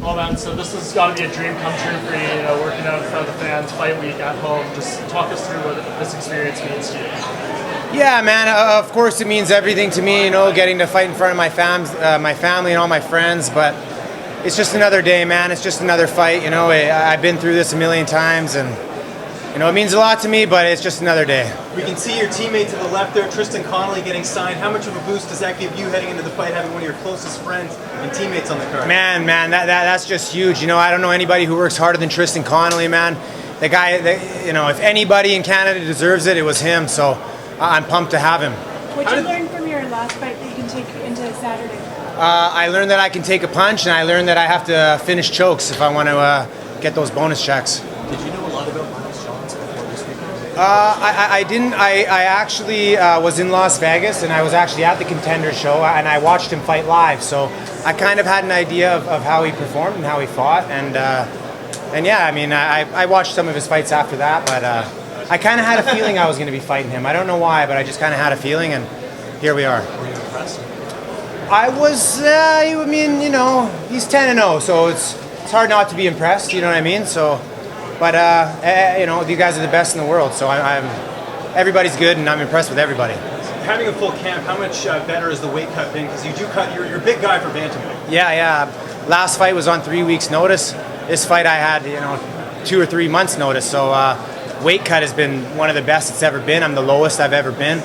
Oh man, so this has got to be a dream come true for you, working out in front of the fans, fight week at home. Just talk us through what this experience means to you. Yeah, man, of course it means everything to me, getting to fight in front of my family and all my friends, but it's just another day, man. It's just another fight, I've been through this a million times, and it means a lot to me, but it's just another day. We can see your teammate to the left there, Tristan Connolly, getting signed. How much of a boost does that give you heading into the fight, having one of your closest friends and teammates on the card? Man, that's just huge. I don't know anybody who works harder than Tristan Connolly, man. The guy, if anybody in Canada deserves it, it was him. So I'm pumped to have him. What did you learn from your last fight that you can take into Saturday? I learned that I can take a punch, and I learned that I have to finish chokes if I want to get those bonus checks. Did you know a lot about Miles Johns before this weekend? I didn't. I actually was in Las Vegas, and I was actually at the Contender show, and I watched him fight live. So I kind of had an idea of how he performed and how he fought, and yeah, I mean, I watched some of his fights after that, but I kind of had a feeling I was going to be fighting him. I don't know why, but I just kind of had a feeling, and here we are. Were you impressed? I was. He's 10-0, so it's hard not to be impressed. You know what I mean? So. But these guys are the best in the world, so everybody's good, and I'm impressed with everybody. Having a full camp, how much better has the weight cut been? Because you do cut, you're a big guy for bantamweight. Yeah. Last fight was on 3 weeks' notice. This fight I had, 2 or 3 months' notice. So weight cut has been one of the best it's ever been. I'm the lowest I've ever been.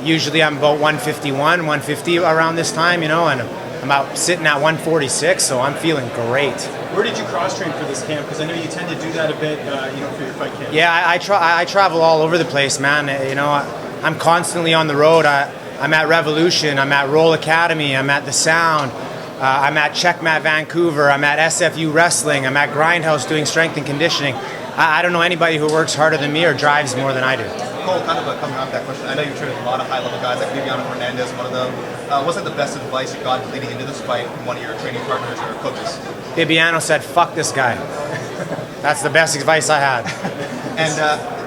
Usually I'm about 151, 150 around this time, and I'm out sitting at 146, so I'm feeling great. Where did you cross-train for this camp? Because I know you tend to do that a bit, for your fight camp. Yeah, I travel all over the place, man. I'm constantly on the road. I'm at Revolution. I'm at Roll Academy. I'm at The Sound. I'm at Checkmat Vancouver. I'm at SFU Wrestling. I'm at Grindhouse doing strength and conditioning. I don't know anybody who works harder than me or drives more than I do. Cole, kind of coming off that question, I know you've trained with a lot of high-level guys, like Viviano Hernandez, one of them. What's the best advice you got leading into this fight from one of your training partners or coaches? Viviano said, "Fuck this guy." That's the best advice I had. And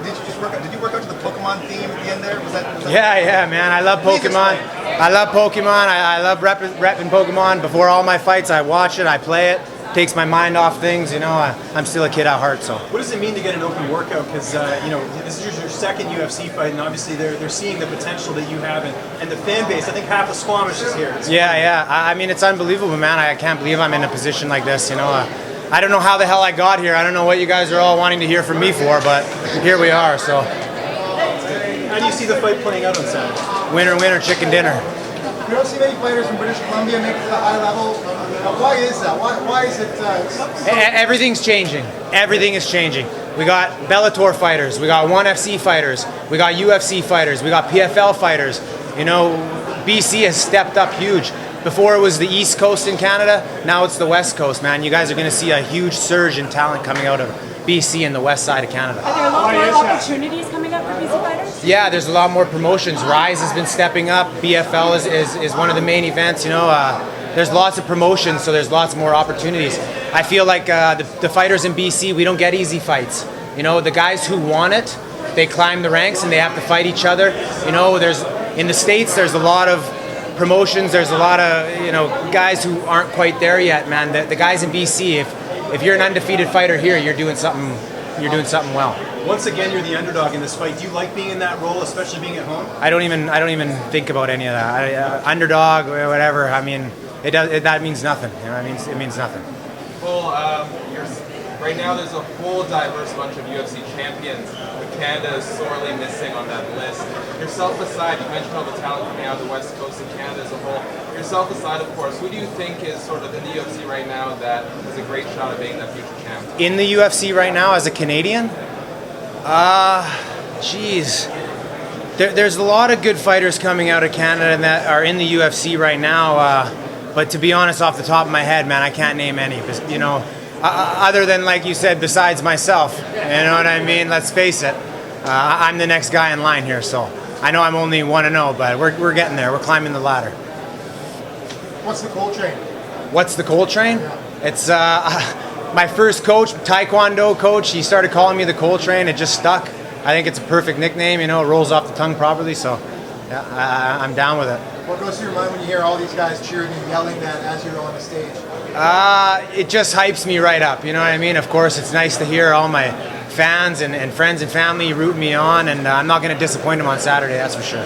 did you work out to the Pokemon theme at the end there? Was that Yeah, man. I love Pokemon. I love Pokemon. I love repping Pokemon. Before all my fights, I watch it, I play it. Takes my mind off things, I'm still a kid at heart, so. What does it mean to get an open workout? Because, this is your second UFC fight, and obviously they're seeing the potential that you have, and the fan base, I think half of Squamish is here. Yeah. I mean, it's unbelievable, man. I can't believe I'm in a position like this, I don't know how the hell I got here. I don't know what you guys are all wanting to hear from me for, but here we are, so. How do you see the fight playing out on Saturday? Winner, chicken dinner. You don't see many fighters from British Columbia make it to the high level. Why is that? Why is it? Everything's changing. Everything is changing. We got Bellator fighters. We got ONE FC fighters. We got UFC fighters. We got PFL fighters. BC has stepped up huge. Before it was the East Coast in Canada. Now it's the West Coast, man. You guys are going to see a huge surge in talent coming out of BC and the west side of Canada. Are there a lot more opportunities coming up for BC fighters? Yeah, there's a lot more promotions. Rise has been stepping up. BFL is one of the main events. There's lots of promotions, so there's lots more opportunities. I feel like the fighters in BC, we don't get easy fights. The guys who want it, they climb the ranks and they have to fight each other. In the States, there's a lot of promotions. There's a lot of guys who aren't quite there yet, man. The guys in BC, if you're an undefeated fighter here, you're doing something well. Once again, you're the underdog in this fight. Do you like being in that role, especially being at home? I don't even think about any of that. Underdog or whatever. I mean, that means nothing. It means nothing. Well, right now there's a whole diverse bunch of UFC champions, but Canada is sorely missing on that list. Yourself aside, you mentioned all the talent coming out of the West Coast and Canada as a whole. Yourself aside, of course, who do you think is sort of in the UFC right now that has a great shot at being that future champ? In the UFC right now as a Canadian? There's a lot of good fighters coming out of Canada that are in the UFC right now, but to be honest, off the top of my head, man, I can't name any, other than, like you said, besides myself. You know what I mean? Let's face it. I'm the next guy in line here, so I know I'm only 1-0, but we're getting there. We're climbing the ladder. What's the Coal Train? What's the Coal Train? It's my first coach, Taekwondo coach. He started calling me the Coal Train. It just stuck. I think it's a perfect nickname. It rolls off the tongue properly. So, yeah, I'm down with it. What goes through your mind when you hear all these guys cheering and yelling that as you're on the stage? It just hypes me right up. You know what I mean? Of course, it's nice to hear all my fans and friends and family root me on, and I'm not going to disappoint them on Saturday. That's for sure.